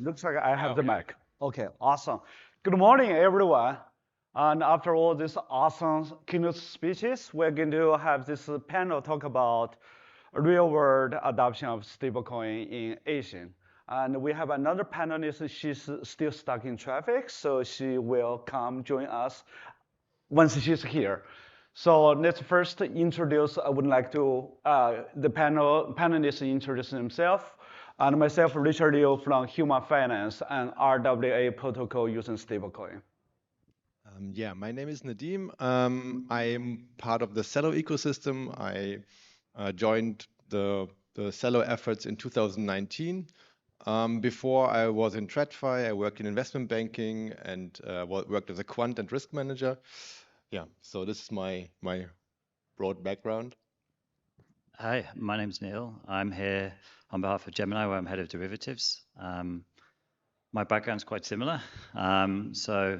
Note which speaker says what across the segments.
Speaker 1: Looks like I have the mic. Okay, awesome. Good morning, everyone. And after all these awesome keynote speeches, we're going to have this panel talk about real-world adoption of stablecoin in Asia. And we have another panelist. She's still stuck in traffic, so she will come join us once she's here. So let's first introduce, I would like to, the panelists introduce themselves. And myself, Richard Liu from Huma Finance and RWA protocol using stablecoin.
Speaker 2: Yeah, my name is Nadiem. I am part of the Cello ecosystem. I joined the Cello efforts in 2019. Before I was in TradFi, I worked in investment banking and worked as a quant and risk manager. Yeah, so this is my broad background.
Speaker 3: Hi, my name's Neil. I'm here on behalf of Gemini, where I'm head of derivatives. My background's quite similar. So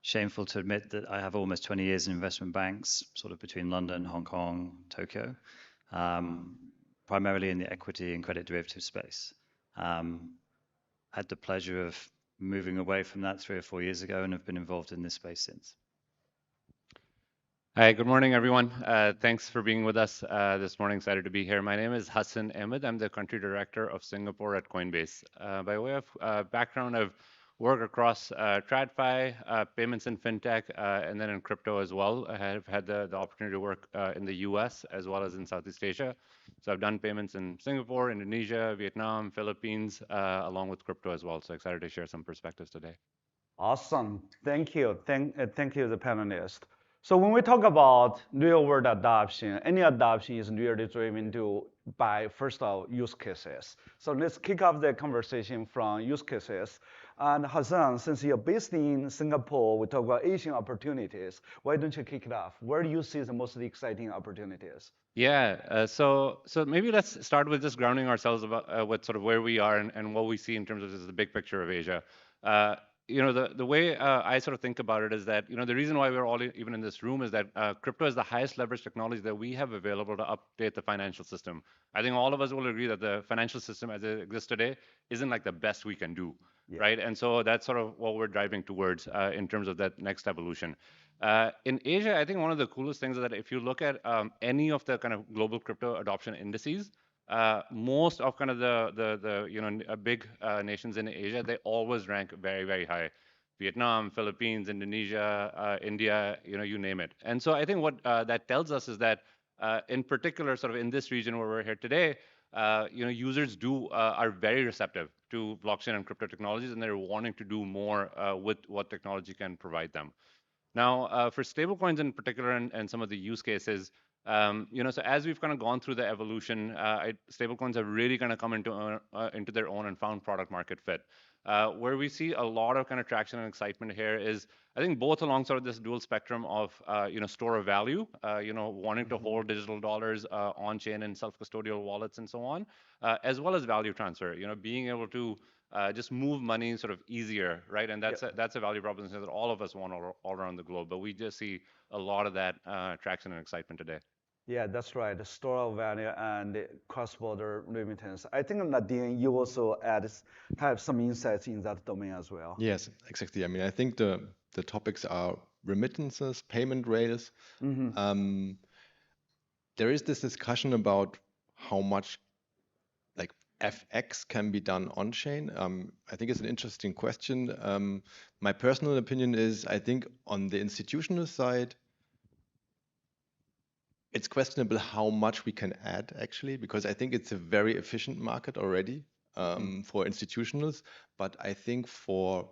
Speaker 3: shameful to admit that I have almost 20 years in investment banks, sort of between London, Hong Kong, Tokyo, primarily in the equity and credit derivative space. Had the pleasure of moving away from that 3 or 4 years ago and have been involved in this space since.
Speaker 4: Hi, good morning, everyone. Thanks for being with us this morning. Excited to be here. My name is Hassan Ahmed. I'm the country director of Singapore at Coinbase. By way of background, I've worked across TradFi, payments and fintech, and then in crypto as well. I have had the opportunity to work in the US as well as in Southeast Asia. So I've done payments in Singapore, Indonesia, Vietnam, Philippines, along with crypto as well. So excited to share some perspectives today.
Speaker 1: Awesome. Thank you. Thank you, the panelists. So when we talk about real-world adoption, any adoption is really driven by, first of all, use cases. So let's kick off the conversation from use cases. And Hassan, since you're based in Singapore, we talk about Asian opportunities. Why don't you kick it off? Where do you see the most exciting opportunities?
Speaker 4: Yeah, so maybe let's start with just grounding ourselves about with sort of where we are and what we see in terms of just the big picture of Asia. The way I sort of think about it is that, the reason why we're all even in this room is that crypto is the highest leverage technology that we have available to update the financial system. I think all of us will agree that the financial system as it exists today isn't like the best we can do, right? And so that's sort of what we're driving towards in terms of that next evolution. In Asia, I think one of the coolest things is that if you look at any of the kind of global crypto adoption indices, most of kind of the big nations in Asia, they always rank very, very high. Vietnam, Philippines, Indonesia, India, you name it. And so I think what that tells us is that in particular, sort of in this region where we're here today, users are very receptive to blockchain and crypto technologies, and they're wanting to do more with what technology can provide them. Now, for stablecoins in particular and some of the use cases, so as we've kind of gone through the evolution, stablecoins have really kind of come into their own and found product market fit. Where we see a lot of kind of traction and excitement here is, I think, both along sort of this dual spectrum of, store of value, wanting to hold digital dollars on chain and self-custodial wallets and so on, as well as value transfer, being able to just move money sort of easier, right? And that's a value proposition that all of us want all around the globe. But we just see a lot of that traction and excitement today.
Speaker 1: Yeah, that's right. The store of value and the cross-border remittance. I think, Nadiem, you also have some insights in that domain as well.
Speaker 2: Yes, exactly. I mean, I think the topics are remittances, payment rails.
Speaker 1: Mm-hmm.
Speaker 2: There is this discussion about how much like FX can be done on chain. I think it's an interesting question. My personal opinion is, I think on the institutional side, it's questionable how much we can add actually, because I think it's a very efficient market already for institutionals. But I think for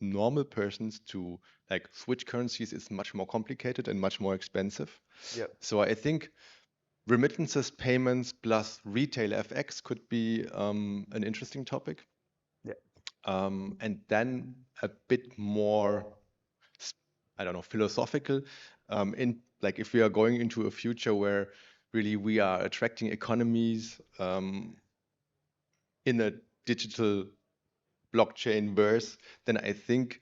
Speaker 2: normal persons to like switch currencies is much more complicated and much more expensive.
Speaker 1: Yep.
Speaker 2: So I think remittances, payments plus retail FX could be an interesting topic.
Speaker 1: Yeah.
Speaker 2: And then a bit more, I don't know, philosophical. Like if we are going into a future where really we are attracting economies in a digital blockchain verse, then I think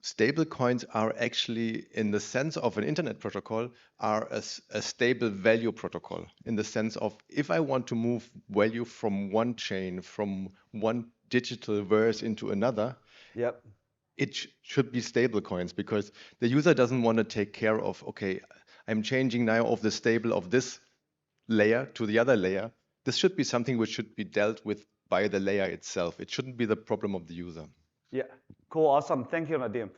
Speaker 2: stablecoins are actually, in the sense of an internet protocol, are a stable value protocol, in the sense of if I want to move value from one chain, from one digital verse into another,
Speaker 1: Yep.
Speaker 2: it should be stable coins, because the user doesn't want to take care of, okay, I'm changing now of the stable of this layer to the other layer. This should be something which should be dealt with by the layer itself. It shouldn't be the problem of the user.
Speaker 1: Yeah, cool, awesome. Thank you, Nadiem.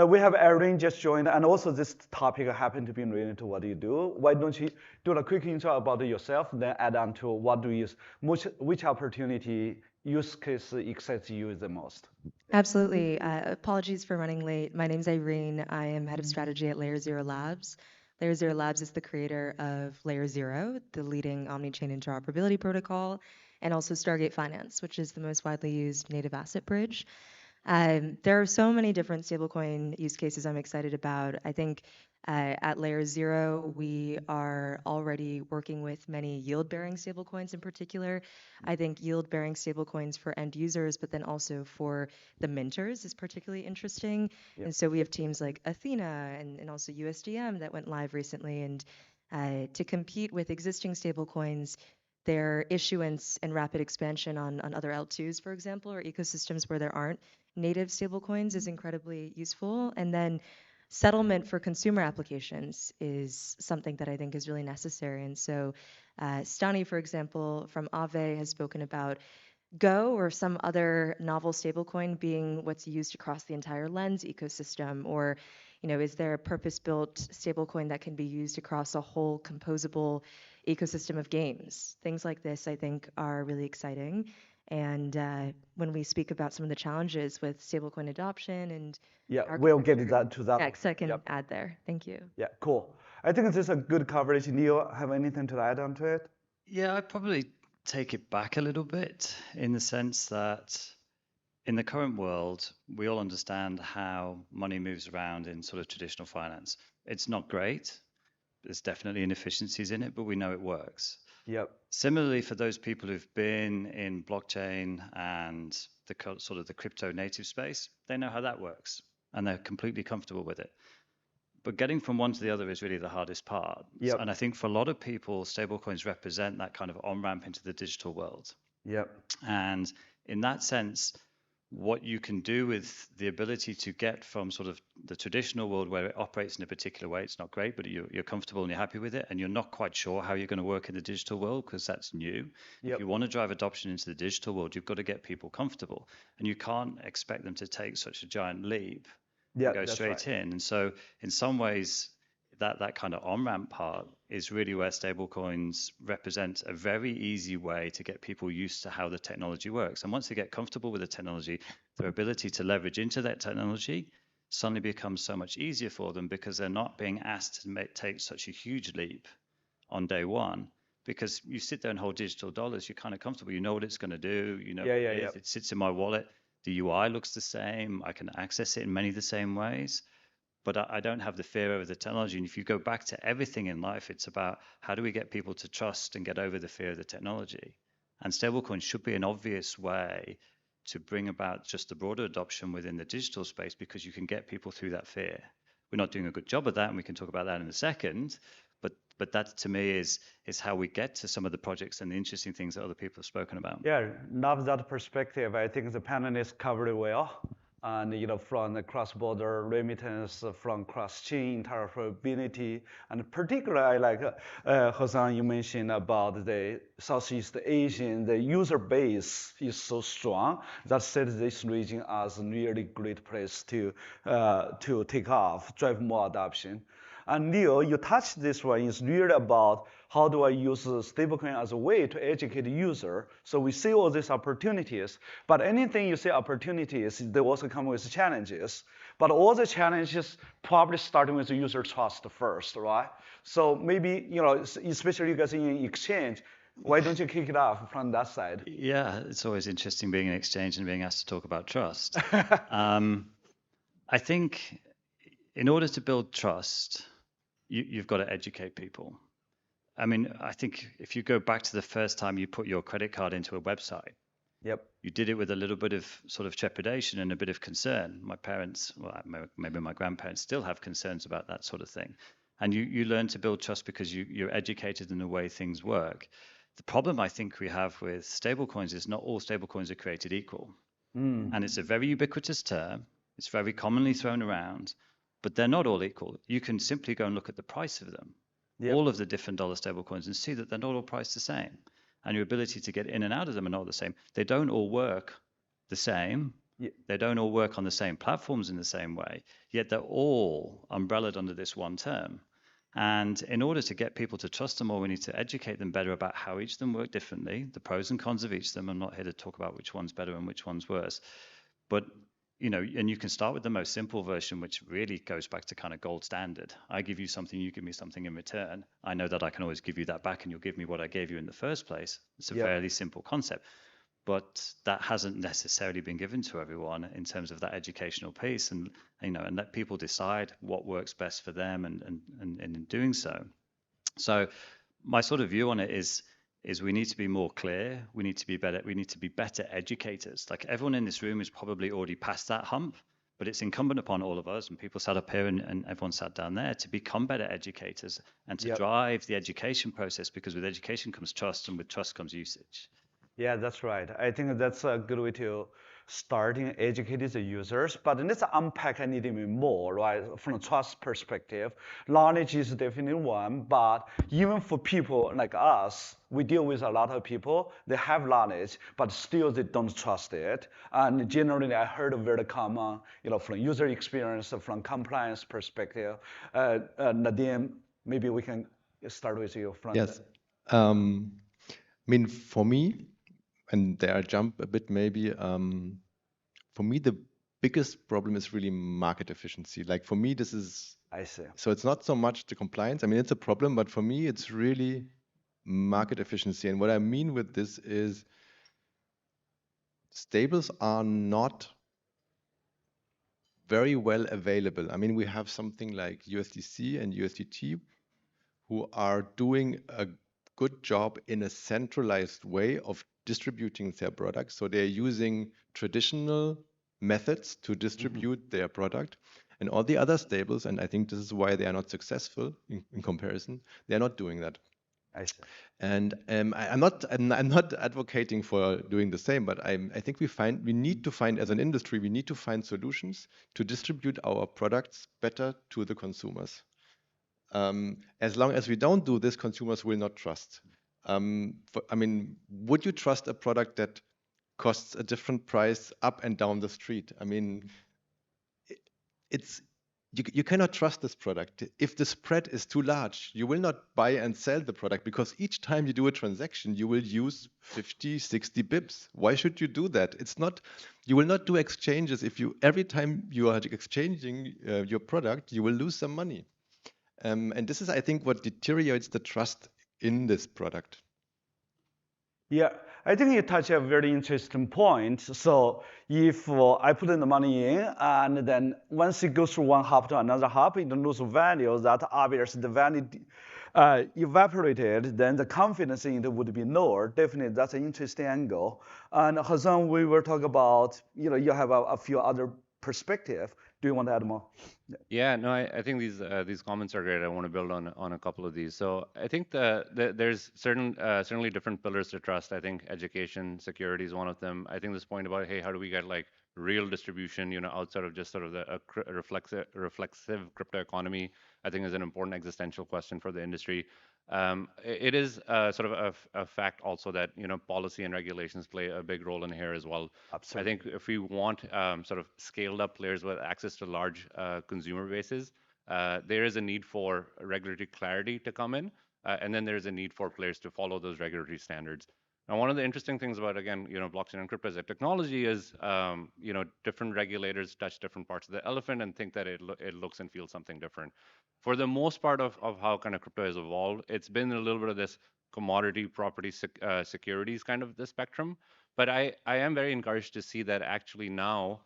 Speaker 1: We have Irene just joined, and also this topic happened to be related to what you do. Why don't you do a quick intro about yourself, then add on to what do you use, which opportunity use case excites you the most?
Speaker 5: Absolutely. Apologies for running late. My name's Irene. I am head of strategy at Layer Zero Labs. Layer Zero Labs is the creator of Layer Zero, the leading omni-chain interoperability protocol, and also Stargate Finance, which is the most widely used native asset bridge. There are so many different stablecoin use cases I'm excited about. I think at Layer Zero, we are already working with many yield-bearing stablecoins in particular. I think yield-bearing stablecoins for end users, but then also for the minters is particularly interesting.
Speaker 1: Yep.
Speaker 5: And so we have teams like Athena and also USDM that went live recently. And to compete with existing stablecoins, their issuance and rapid expansion on other L2s, for example, or ecosystems where there aren't native stablecoins is incredibly useful. And then settlement for consumer applications is something that I think is really necessary. And so Stani, for example, from Aave has spoken about Go or some other novel stablecoin being what's used across the entire Lens ecosystem, or is there a purpose-built stablecoin that can be used across a whole composable ecosystem of games? Things like this, I think, are really exciting. And when we speak about some of the challenges with stablecoin adoption and
Speaker 1: we'll get to that.
Speaker 5: Next, I can add there. Thank you.
Speaker 1: Yeah, cool. I think this is a good coverage. Neil, have anything to add on to it?
Speaker 3: Yeah, I'd probably take it back a little bit in the sense that in the current world, we all understand how money moves around in sort of traditional finance. It's not great. There's definitely inefficiencies in it, but we know it works.
Speaker 1: Yep.
Speaker 3: Similarly, for those people who've been in blockchain and the sort of the crypto native space, they know how that works and they're completely comfortable with it. But getting from one to the other is really the hardest part.
Speaker 1: Yep.
Speaker 3: And I think for a lot of people, stablecoins represent that kind of on-ramp into the digital world.
Speaker 1: Yep.
Speaker 3: And in that sense, what you can do with the ability to get from sort of the traditional world where it operates in a particular way, it's not great, but you're comfortable and you're happy with it, and you're not quite sure how you're going to work in the digital world because that's new.
Speaker 1: Yep.
Speaker 3: If you want to drive adoption into the digital world, you've got to get people comfortable, and you can't expect them to take such a giant leap and go straight in. And so in some ways, that kind of on-ramp part is really where stablecoins represent a very easy way to get people used to how the technology works. And once they get comfortable with the technology, their ability to leverage into that technology suddenly becomes so much easier for them because they're not being asked to take such a huge leap on day one. Because you sit there and hold digital dollars, you're kind of comfortable. You know what it's going to do. You know, it sits in my wallet. The UI looks the same. I can access it in many of the same ways. But I don't have the fear over the technology. And if you go back to everything in life, it's about how do we get people to trust and get over the fear of the technology? And stablecoins should be an obvious way to bring about just the broader adoption within the digital space because you can get people through that fear. We're not doing a good job of that, and we can talk about that in a second. But that, to me, is how we get to some of the projects and the interesting things that other people have spoken about.
Speaker 1: Yeah, love that perspective. I think the panelists covered it well. And from the cross-border remittance, from cross-chain interoperability, and particularly I like Hassan, you mentioned about the Southeast Asian, the user base is so strong that sets this region as a really great place to take off, drive more adoption. And Neil, you touched this one, is really about how do I use stablecoin as a way to educate the user. So we see all these opportunities, but anything you see opportunities, they also come with challenges. But all the challenges probably starting with the user trust first, right? So maybe, especially you guys in exchange, why don't you kick it off from that side?
Speaker 3: Yeah, it's always interesting being in exchange and being asked to talk about trust. I think in order to build trust, you've got to educate people. I mean, I think if you go back to the first time you put your credit card into a website, you did it with a little bit of sort of trepidation and a bit of concern. My parents, well, maybe my grandparents still have concerns about that sort of thing. And you learn to build trust because you're educated in the way things work. The problem I think we have with stablecoins is not all stablecoins are created equal. And it's a very ubiquitous term. It's very commonly thrown around, but they're not all equal. You can simply go and look at the price of them, all of the different dollar stablecoins, and see that they're not all priced the same. And your ability to get in and out of them are not the same. They don't all work the same. They don't all work on the same platforms in the same way, yet they're all umbrellaed under this one term. And in order to get people to trust them more, we need to educate them better about how each of them work differently, the pros and cons of each of them. I'm not here to talk about which one's better and which one's worse. But, you know, and you can start with the most simple version, which really goes back to kind of gold standard. I give you something, you give me something in return. I know that I can always give you that back and you'll give me what I gave you in the first place. It's a fairly simple concept. But that hasn't necessarily been given to everyone in terms of that educational piece, and you know, and let people decide what works best for them, and in doing so. So my sort of view on it is we need to be more clear. We need to be better. We need to be better educators. Like everyone in this room is probably already past that hump, but it's incumbent upon all of us, and people sat up here and everyone sat down there, to become better educators and to drive the education process, because with education comes trust, and with trust comes usage.
Speaker 1: Yeah, that's right. I think that's a good way to starting educating the users, but let's unpack a little bit more, right? From a trust perspective, knowledge is definitely one, but even for people like us, we deal with a lot of people, they have knowledge, but still they don't trust it. And generally, I heard very common, you know, from user experience, from compliance perspective. Nadiem, maybe we can start with you from
Speaker 2: Yes. I mean, for me, and there I jump a bit maybe, for me, the biggest problem is really market efficiency. Like for me, this is,
Speaker 1: I see.
Speaker 2: So it's not so much the compliance. I mean, it's a problem, but for me, it's really market efficiency. And what I mean with this is stables are not very well available. I mean, we have something like USDC and USDT who are doing a good job in a centralized way of distributing their products. So they're using traditional methods to distribute their product. And all the other stables, and I think this is why they are not successful in comparison, they're not doing that.
Speaker 1: I see.
Speaker 2: And I'm not advocating for doing the same, but I think we need to find, as an industry, we need to find solutions to distribute our products better to the consumers. As long as we don't do this, consumers will not trust. I mean, would you trust a product that costs a different price up and down the street? I mean, you cannot trust this product. If the spread is too large, you will not buy and sell the product, because each time you do a transaction, you will use 50, 60 bips. Why should you do that? You will not do exchanges if every time you are exchanging your product, you will lose some money. And this is, I think, what deteriorates the trust in this product.
Speaker 1: Yeah, I think you touch a very interesting point. So if I put in the money in, and then once it goes from one hub to another hub, it loses value. That obviously the value evaporated, then the confidence in it would be lower. Definitely, that's an interesting angle. And Hassan, we were talking about, you know, you have a few other perspective. Do you want to add more?
Speaker 4: Yeah, no, I think these comments are great. I want to build on a couple of these. So I think there's certainly different pillars to trust. I think education, security is one of them. I think this point about, hey, how do we get like real distribution, you know, outside of just sort of the reflexive crypto economy, I think is an important existential question for the industry. It is sort of a fact also that, you know, policy and regulations play a big role in here as well.
Speaker 1: Absolutely.
Speaker 4: I think if we want sort of scaled up players with access to large consumer bases, there is a need for regulatory clarity to come in, and then there's a need for players to follow those regulatory standards. Now, one of the interesting things about, again, you know, blockchain and crypto as a technology is, you know, different regulators touch different parts of the elephant and think that it looks and feels something different. For the most part of how kind of crypto has evolved, it's been a little bit of this commodity property securities kind of the spectrum. But I am very encouraged to see that actually now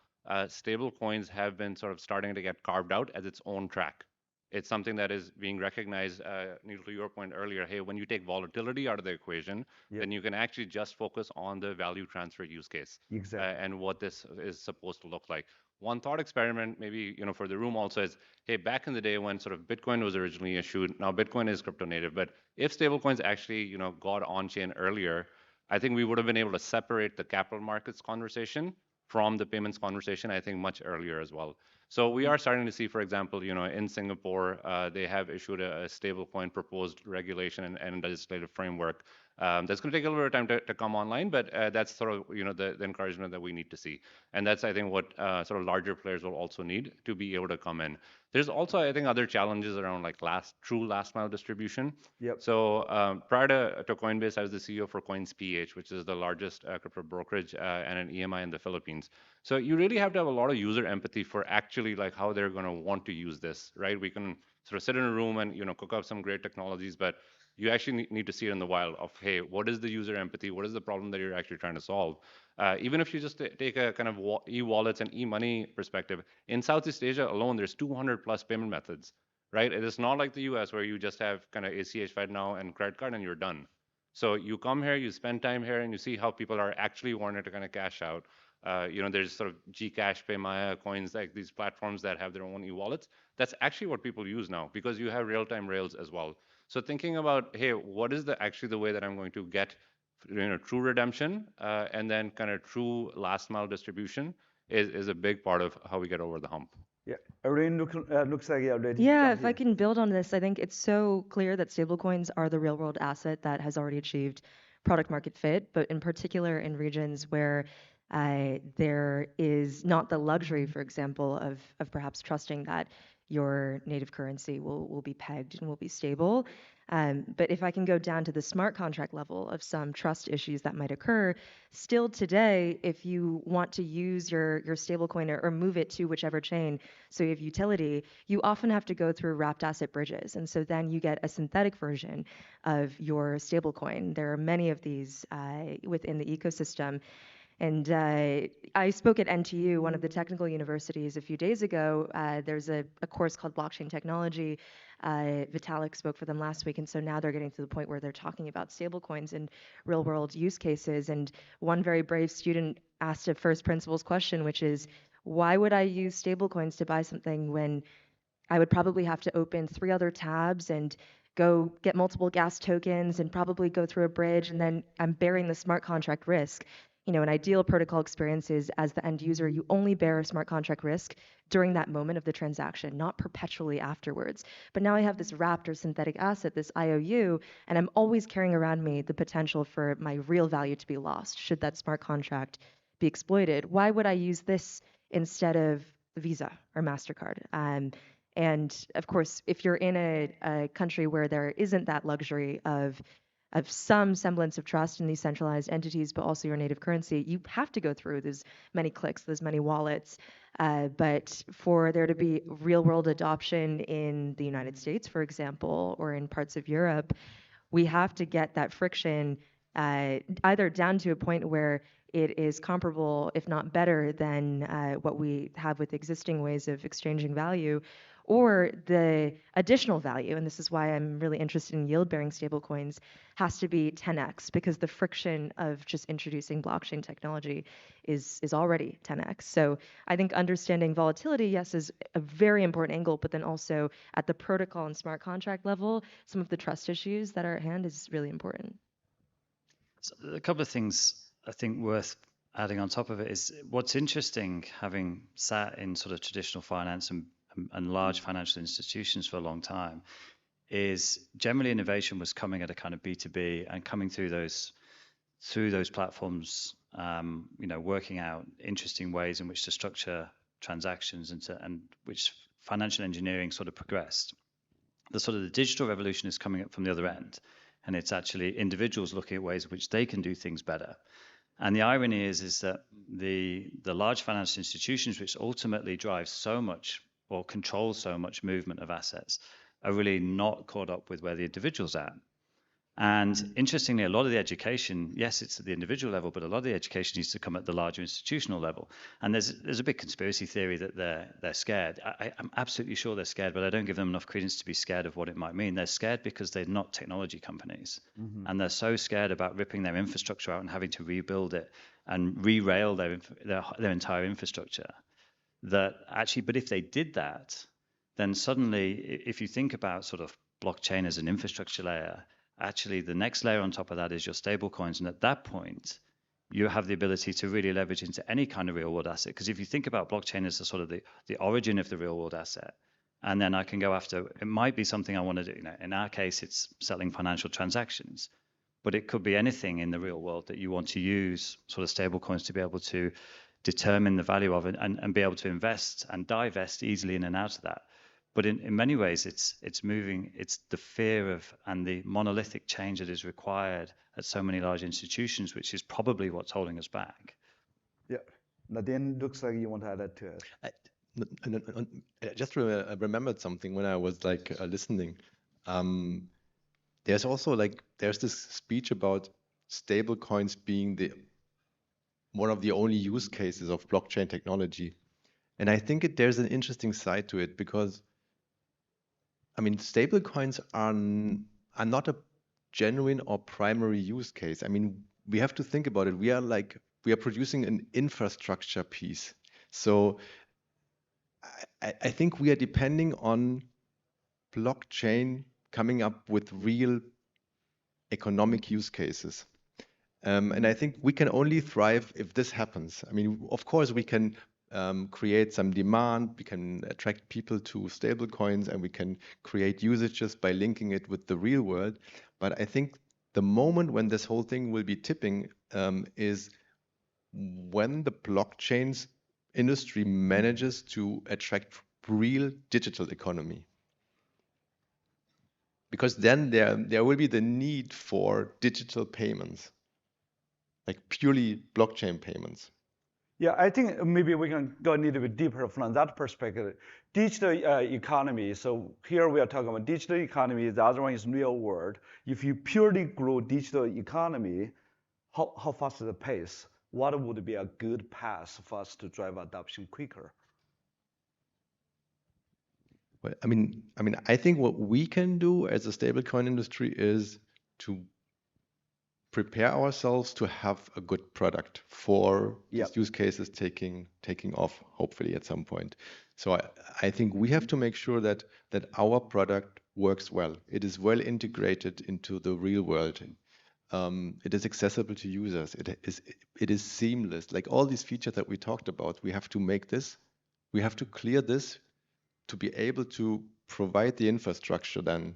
Speaker 4: stable coins have been sort of starting to get carved out as its own track. It's something that is being recognized, Neil, to your point earlier, hey, when you take volatility out of the equation, then you can actually just focus on the value transfer use case
Speaker 1: Exactly.
Speaker 4: and what this is supposed to look like. one thought experiment, maybe for the room also is, hey, back in the day when sort of Bitcoin was originally issued, now Bitcoin is crypto native, but if stablecoins actually got on chain earlier, I think we would have been able to separate the capital markets conversation from the payments conversation, I think, much earlier as well. So we are starting to see, for example, in Singapore, they have issued a stablecoin proposed regulation and legislative framework. That's going to take a little bit of time to come online, but that's sort of the encouragement that we need to see, and that's I think what sort of larger players will also need to be able to come in. There's also I think other challenges around like true last mile distribution.
Speaker 1: Yep.
Speaker 4: So prior to Coinbase, I was the CEO for CoinsPH, which is the largest crypto brokerage and an EMI in the Philippines. So you really have to have a lot of user empathy for actually like how they're going to want to use this, right? We can sort of sit in a room and cook up some great technologies, but you actually need to see it in the wild of, hey, what is the user empathy? What is the problem that you're actually trying to solve? Even if you just take a kind of e-wallets and e-money perspective, in Southeast Asia alone, there's 200 plus payment methods, right? It is not like the US where you just have kind of ACH, FedNow, and credit card and you're done. So you come here, you spend time here, and you see how people are actually wanting to kind of cash out. There's sort of Gcash, Paymaya, Coins, like these platforms that have their own e-wallets. That's actually what people use now because you have real-time rails as well. So thinking about, hey, what is actually the way that I'm going to get true redemption and then kind of true last mile distribution is a big part of how we get over the hump.
Speaker 1: Yeah, Irene looks like you're ready.
Speaker 5: Yeah, if I can build on this, I think it's so clear that stablecoins are the real world asset that has already achieved product market fit, but in particular in regions where there is not the luxury, for example, of perhaps trusting that your native currency will be pegged and will be stable. But if I can go down to the smart contract level of some trust issues that might occur, still today, if you want to use your stablecoin or move it to whichever chain, so you have utility, you often have to go through wrapped asset bridges. And so then you get a synthetic version of your stablecoin. There are many of these within the ecosystem. And I spoke at NTU, one of the technical universities, a few days ago. There's a course called Blockchain Technology. Vitalik spoke for them last week, and so now they're getting to the point where they're talking about stablecoins and real-world use cases. And one very brave student asked a first principles question, which is, why would I use stablecoins to buy something when I would probably have to open 3 other tabs and go get multiple gas tokens and probably go through a bridge, and then I'm bearing the smart contract risk. An ideal protocol experience is, as the end user, you only bear a smart contract risk during that moment of the transaction, not perpetually afterwards. But now I have this wrapped or synthetic asset, this IOU, and I'm always carrying around me the potential for my real value to be lost should that smart contract be exploited. Why would I use this instead of Visa or MasterCard? And of course, if you're in a country where there isn't that luxury of some semblance of trust in these centralized entities, but also your native currency, you have to go through those many clicks, those many wallets. But for there to be real world adoption in the United States, for example, or in parts of Europe, we have to get that friction either down to a point where it is comparable, if not better, than what we have with existing ways of exchanging value, or the additional value, and this is why I'm really interested in yield-bearing stablecoins, has to be 10x, because the friction of just introducing blockchain technology is already 10x. So I think understanding volatility, yes, is a very important angle, but then also at the protocol and smart contract level, some of the trust issues that are at hand is really important.
Speaker 3: So a couple of things I think worth adding on top of it is what's interesting, having sat in sort of traditional finance and large financial institutions for a long time, is generally innovation was coming at a kind of B2B and coming through those platforms, working out interesting ways in which to structure transactions and which financial engineering sort of progressed. The digital revolution is coming up from the other end, and it's actually individuals looking at ways in which they can do things better. And the irony is that the large financial institutions, which ultimately drive so much or control so much movement of assets, are really not caught up with where the individual's at. And interestingly, a lot of the education, yes, it's at the individual level, but a lot of the education needs to come at the larger institutional level. And there's a big conspiracy theory that they're scared. I'm absolutely sure they're scared, but I don't give them enough credence to be scared of what it might mean. They're scared because they're not technology companies. Mm-hmm. And they're so scared about ripping their infrastructure out and having to rebuild it and re-rail their entire infrastructure that actually, but if they did that, then suddenly, if you think about sort of blockchain as an infrastructure layer, actually the next layer on top of that is your stable coins. And at that point, you have the ability to really leverage into any kind of real world asset. Because if you think about blockchain as the sort of the origin of the real world asset, and then I can go after, it might be something I want to do. In our case, it's settling financial transactions, but it could be anything in the real world that you want to use sort of stable coins to be able to determine the value of it and be able to invest and divest easily in and out of that. But in many ways, it's moving, it's the fear of and the monolithic change that is required at so many large institutions, which is probably what's holding us back.
Speaker 1: Yeah. Nadiem, looks like you want to add that to it.
Speaker 2: I just remembered something when I was like listening. There's also there's this speech about stable coins being one of the only use cases of blockchain technology. And I think there's an interesting side to it because, I mean, stable coins are not a genuine or primary use case. I mean, we have to think about it. We are producing an infrastructure piece. So I think we are depending on blockchain coming up with real economic use cases. And I think we can only thrive if this happens. I mean, of course, we can create some demand, we can attract people to stablecoins, and we can create usages by linking it with the real world. But I think the moment when this whole thing will be tipping is when the blockchains industry manages to attract real digital economy. Because then there will be the need for digital payments, like purely blockchain payments.
Speaker 1: Yeah, I think maybe we can go a little bit deeper from that perspective. Digital economy, so here we are talking about digital economy, the other one is real world. If you purely grow digital economy, how fast is the pace? What would be a good path for us to drive adoption quicker?
Speaker 2: Well, I think what we can do as a stablecoin industry is to prepare ourselves to have a good product for these use cases taking off, hopefully at some point. So I think we have to make sure that our product works well. It is well integrated into the real world. It is accessible to users. It is seamless. Like all these features that we talked about, we have to clear this to be able to provide the infrastructure then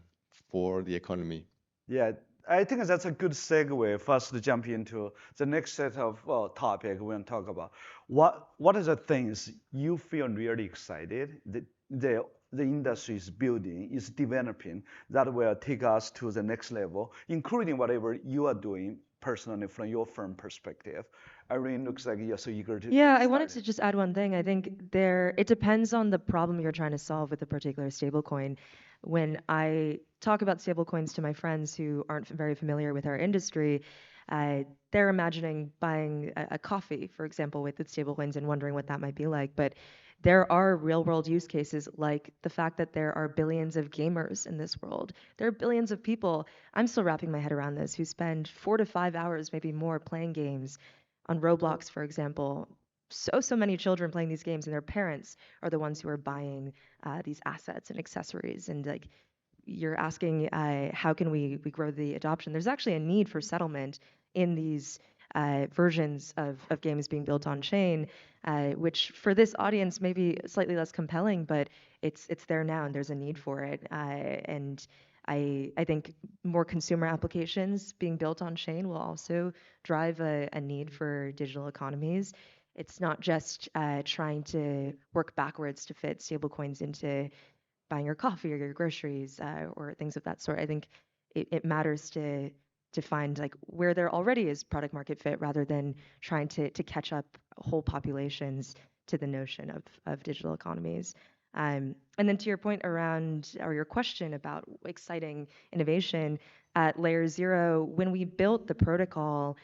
Speaker 2: for the economy.
Speaker 1: Yeah, I think that's a good segue for us to jump into the next set of topic we're going to talk about. What are the things you feel really excited that the industry is building, is developing, that will take us to the next level, including whatever you are doing personally from your firm perspective? Irene, looks like you're so eager to.
Speaker 5: Yeah, I wanted to just add one thing. I think it depends on the problem you're trying to solve with a particular stablecoin. When I talk about stablecoins to my friends who aren't very familiar with our industry, they're imagining buying a coffee, for example, with stablecoins and wondering what that might be like. But there are real-world use cases like the fact that there are billions of gamers in this world. There are billions of people, I'm still wrapping my head around this, who spend 4 to 5 hours, maybe more, playing games. On Roblox, for example, so many children playing these games, and their parents are the ones who are buying these assets and accessories. And like you're asking, how can we grow the adoption? There's actually a need for settlement in these versions of games being built on chain, which for this audience may be slightly less compelling, but it's there now, and there's a need for it. And I think more consumer applications being built on chain will also drive a need for digital economies. It's not just trying to work backwards to fit stablecoins into buying your coffee or your groceries or things of that sort. I think it matters to find like where there already is product market fit rather than trying to catch up whole populations to the notion of digital economies. And then to your point around, or your question about exciting innovation, at layer 0, when we built the protocol,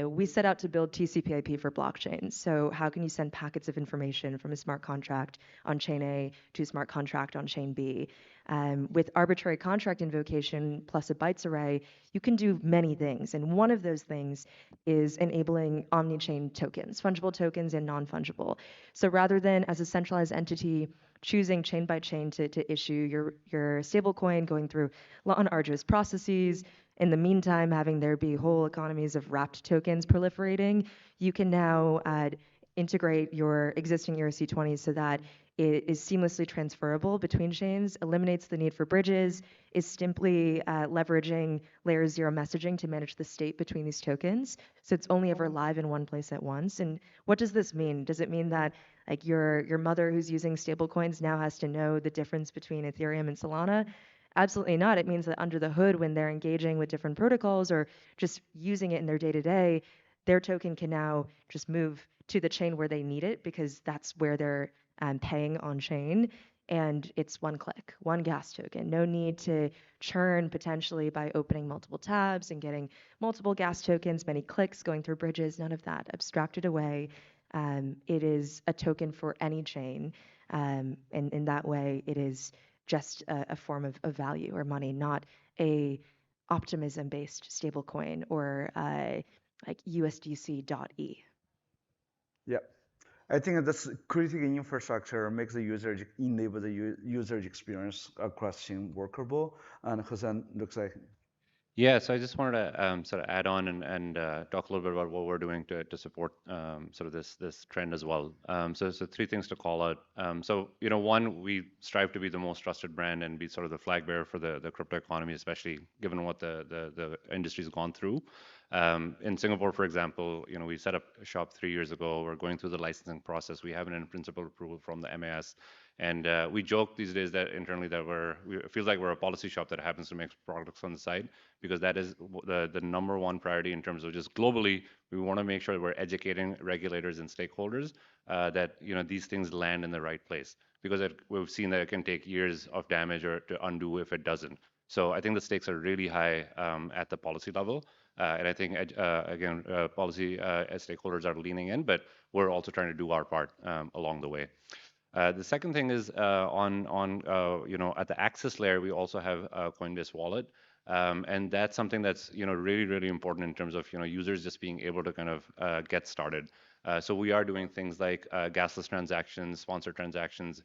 Speaker 5: we set out to build TCP/IP for blockchains. So how can you send packets of information from a smart contract on chain A to a smart contract on chain B? With arbitrary contract invocation plus a bytes array, you can do many things. And one of those things is enabling omni-chain tokens, fungible tokens and non-fungible. So rather than as a centralized entity choosing chain by chain to issue your stablecoin, going through long and arduous processes, in the meantime having there be whole economies of wrapped tokens proliferating, you can now integrate your existing ERC20 so that it is seamlessly transferable between chains, eliminates the need for bridges, is simply leveraging layer 0 messaging to manage the state between these tokens. So it's only ever live in one place at once. And what does this mean? Does it mean that like your mother who's using stablecoins now has to know the difference between Ethereum and Solana? Absolutely not. It means that under the hood, when they're engaging with different protocols or just using it in their day-to-day, their token can now just move to the chain where they need it because that's where they're paying on chain. And it's one click, one gas token. No need to churn potentially by opening multiple tabs and getting multiple gas tokens, many clicks going through bridges, none of that. Abstracted away. It is a token for any chain. And in that way, it is just a form of value or money, not a optimism-based stablecoin or like USDC.E.
Speaker 1: Yeah. I think this critical infrastructure makes the user enable the user experience across chain workable. And Hassan looks like.
Speaker 4: Yeah, so I just wanted to sort of add on and talk a little bit about what we're doing to support sort of this trend as well. So three things to call out. So one, we strive to be the most trusted brand and be sort of the flag bearer for the crypto economy, especially given what the industry's gone through. In Singapore, for example, we set up a shop 3 years ago. We're going through the licensing process. We have an in-principle approval from the MAS. And we joke these days that internally that it feels like we're a policy shop that happens to make products on the side, because that is the number one priority in terms of just globally. We want to make sure that we're educating regulators and stakeholders that these things land in the right place, because we've seen that it can take years of damage or to undo if it doesn't. So I think the stakes are really high at the policy level. And I think, again, policy stakeholders are leaning in, but we're also trying to do our part along the way. The second thing is at the access layer, we also have Coinbase Wallet. And that's something that's really, really important in terms of users just being able to kind of get started. So we are doing things like gasless transactions, sponsored transactions,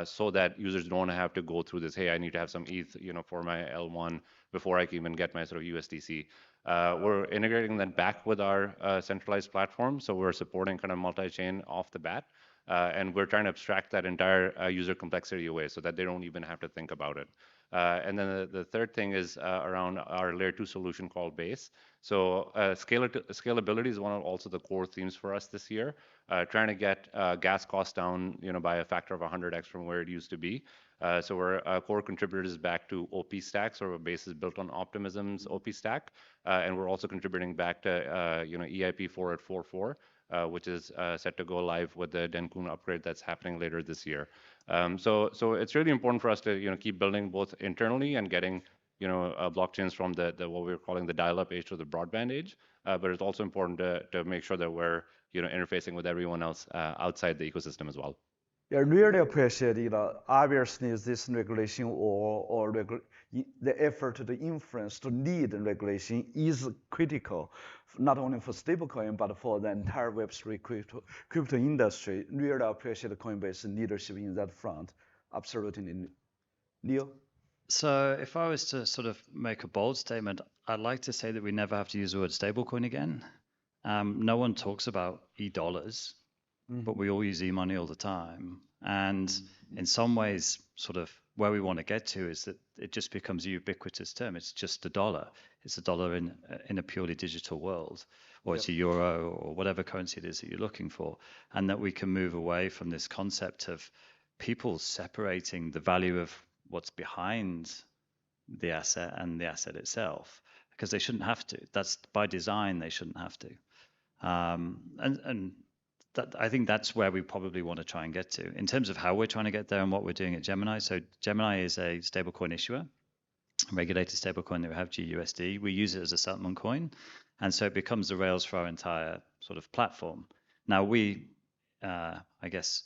Speaker 4: so that users don't have to go through this. Hey, I need to have some ETH, for my L1 before I can even get my sort of USDC. We're integrating that back with our centralized platform, so we're supporting kind of multi-chain off the bat. And we're trying to abstract that entire user complexity away so that they don't even have to think about it. And then the third thing is around our layer 2 solution called Base. So scalability is one of also the core themes for us this year, trying to get gas costs down by a factor of 100x from where it used to be. So we're core contributors back to OP Stack, so our Base is built on Optimism's OP Stack. And we're also contributing back to EIP 4.4.4. Which is set to go live with the Denkun upgrade that's happening later this year. So it's really important for us to keep building both internally and getting blockchains from the what we're calling the dial-up age to the broadband age. But it's also important to make sure that we're interfacing with everyone else outside the ecosystem as well.
Speaker 1: Yeah, really appreciate obviously this regulation or the effort to influence to lead the regulation is critical, not only for stablecoin but for the entire Web3 crypto industry. Really appreciate Coinbase leadership in that front. Absolutely, Neil.
Speaker 3: So if I was to sort of make a bold statement, I'd like to say that we never have to use the word stablecoin again. No one talks about e-dollars. But we all use e-money all the time. And in some ways, sort of where we want to get to is that it just becomes a ubiquitous term. It's just a dollar. It's a dollar in a purely digital world, or it's a euro or whatever currency it is that you're looking for. And that we can move away from this concept of people separating the value of what's behind the asset and the asset itself, because they shouldn't have to. That's by design, they shouldn't have to. I think that's where we probably want to try and get to in terms of how we're trying to get there and what we're doing at Gemini. So Gemini is a stablecoin issuer, a regulated stablecoin that we have, GUSD. We use it as a settlement coin, and so it becomes the rails for our entire sort of platform. Now we, I guess,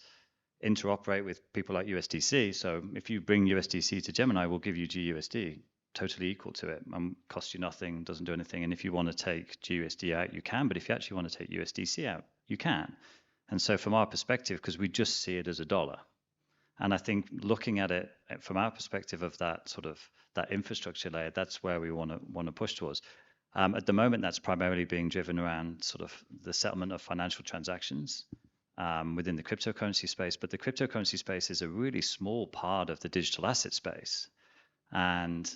Speaker 3: interoperate with people like USDC. So if you bring USDC to Gemini, we'll give you GUSD, totally equal to it, and costs you nothing, doesn't do anything. And if you want to take GUSD out, you can. But if you actually want to take USDC out, you can. And so from our perspective, because we just see it as a dollar, and I think looking at it from our perspective of that sort of that infrastructure layer, that's where we want to push towards. At the moment, that's primarily being driven around sort of the settlement of financial transactions within the cryptocurrency space. But the cryptocurrency space is a really small part of the digital asset space, and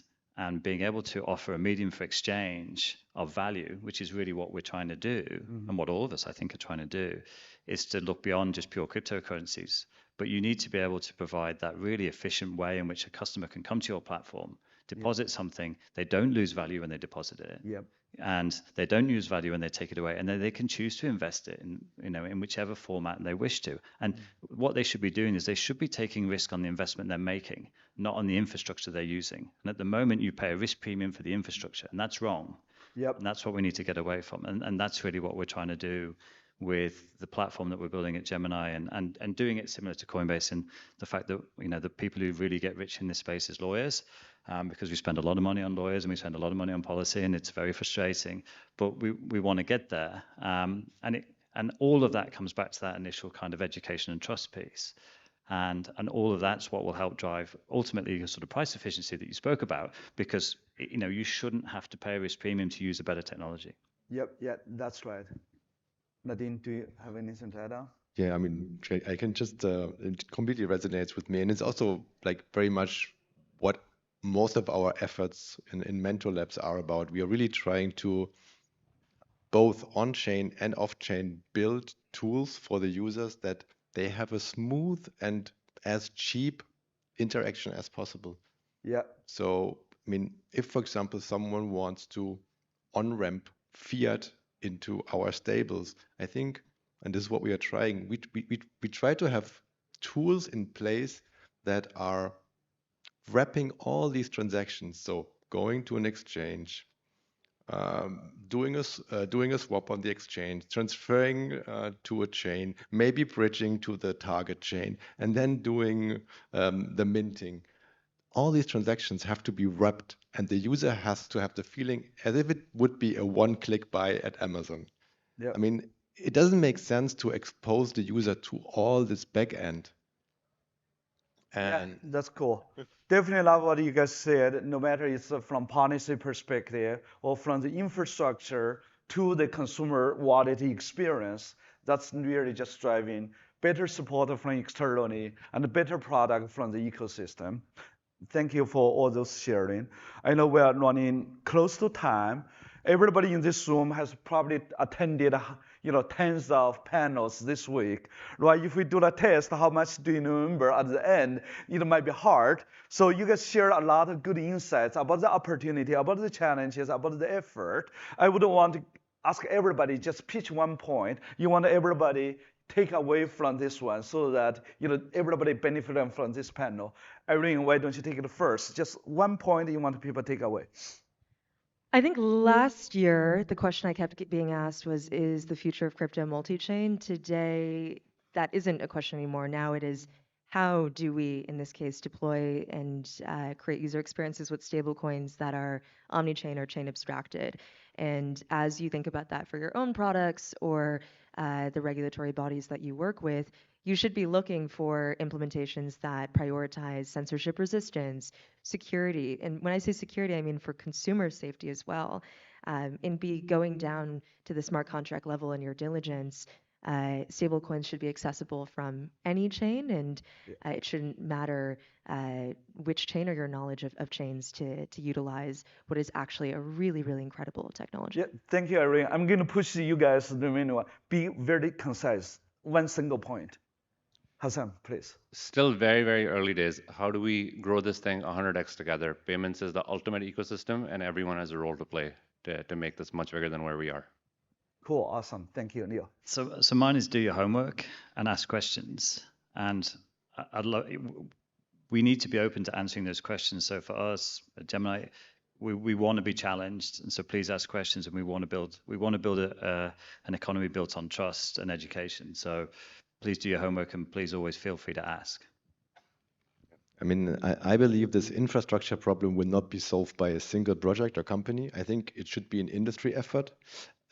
Speaker 3: being able to offer a medium for exchange of value, which is really what we're trying to do, and what all of us I think are trying to do, is to look beyond just pure cryptocurrencies. But you need to be able to provide that really efficient way in which a customer can come to your platform, deposit something, they don't lose value when they deposit it, and they don't lose value when they take it away, and then they can choose to invest it in, in whichever format they wish to. And what they should be doing is they should be taking risk on the investment they're making, not on the infrastructure they're using. And at the moment, you pay a risk premium for the infrastructure, and that's wrong. And that's what we need to get away from. And that's really what we're trying to do with the platform that we're building at Gemini, and doing it similar to Coinbase, and the fact that the people who really get rich in this space is lawyers, because we spend a lot of money on lawyers and we spend a lot of money on policy, and it's very frustrating, but we want to get there, and all of that comes back to that initial kind of education and trust piece, and all of that's what will help drive ultimately your sort of price efficiency that you spoke about, because you shouldn't have to pay a risk premium to use a better technology.
Speaker 1: Yeah, that's right. Nadiem, do you have anything to add on?
Speaker 2: Yeah, I mean, I can just, it completely resonates with me. And it's also like very much what most of our efforts in Mento Labs are about. We are really trying to both on-chain and off-chain build tools for the users that they have a smooth and as cheap interaction as possible.
Speaker 1: Yeah.
Speaker 2: So, I mean, if, for example, someone wants to on-ramp fiat into our stables, I think, and this is what we are trying, we try to have tools in place that are wrapping all these transactions. So going to an exchange, doing a swap on the exchange, transferring to a chain, maybe bridging to the target chain, and then doing the minting. All these transactions have to be wrapped, and the user has to have the feeling as if it would be a one-click buy at Amazon. I mean, it doesn't make sense to expose the user to all this back end. And
Speaker 1: that's cool. Definitely love what you guys said, no matter it's from policy perspective or from the infrastructure to the consumer wallet experience, that's really just driving better support from externally and a better product from the ecosystem. Thank you for all those sharing. I know we are running close to time. Everybody in this room has probably attended, tens of panels this week, right? If we do the test, how much do you remember at the end? It might be hard. So you guys share a lot of good insights about the opportunity, about the challenges, about the effort. I would want to ask everybody, just pitch one point. You want everybody take away from this one so that everybody benefit from this panel. Irene, why don't you take it first? Just one point you want people to take away.
Speaker 5: I think last year, the question I kept being asked was, is the future of crypto multi-chain? Today, that isn't a question anymore. Now it is, how do we, in this case, deploy and create user experiences with stablecoins that are omni-chain or chain abstracted? And as you think about that for your own products or the regulatory bodies that you work with, you should be looking for implementations that prioritize censorship resistance, security. And when I say security, I mean for consumer safety as well. And be going down to the smart contract level in your diligence. Stablecoins should be accessible from any chain, and it shouldn't matter which chain or your knowledge of chains to utilize what is actually a really, really incredible technology.
Speaker 1: Yeah, thank you, Irene. I'm going to push you guys to the menu. Be very concise. One single point. Hassan, please.
Speaker 4: Still very, very early days. How do we grow this thing 100x together? Payments is the ultimate ecosystem, and everyone has a role to play to make this much bigger than where we are.
Speaker 1: Cool, awesome. Thank you, Neil.
Speaker 3: So mine is do your homework and ask questions. And we need to be open to answering those questions. So for us at Gemini, we want to be challenged, and so please ask questions. And we want to build an economy built on trust and education. So please do your homework and please always feel free to ask.
Speaker 2: I mean, I believe this infrastructure problem will not be solved by a single project or company. I think it should be an industry effort.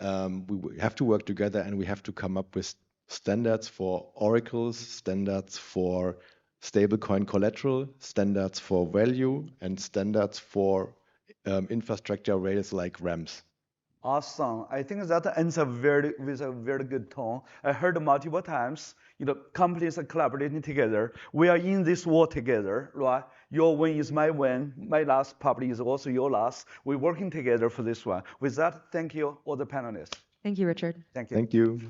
Speaker 2: We have to work together and we have to come up with standards for oracles, standards for stablecoin collateral, standards for value, and standards for infrastructure rails like RAMs.
Speaker 1: Awesome. I think that ends with a very good tone. I heard multiple times, companies are collaborating together. We are in this war together, right? Your win is my win. My loss probably is also your loss. We're working together for this one. With that, thank you, all the panelists.
Speaker 5: Thank you, Richard.
Speaker 1: Thank you.
Speaker 2: Thank you.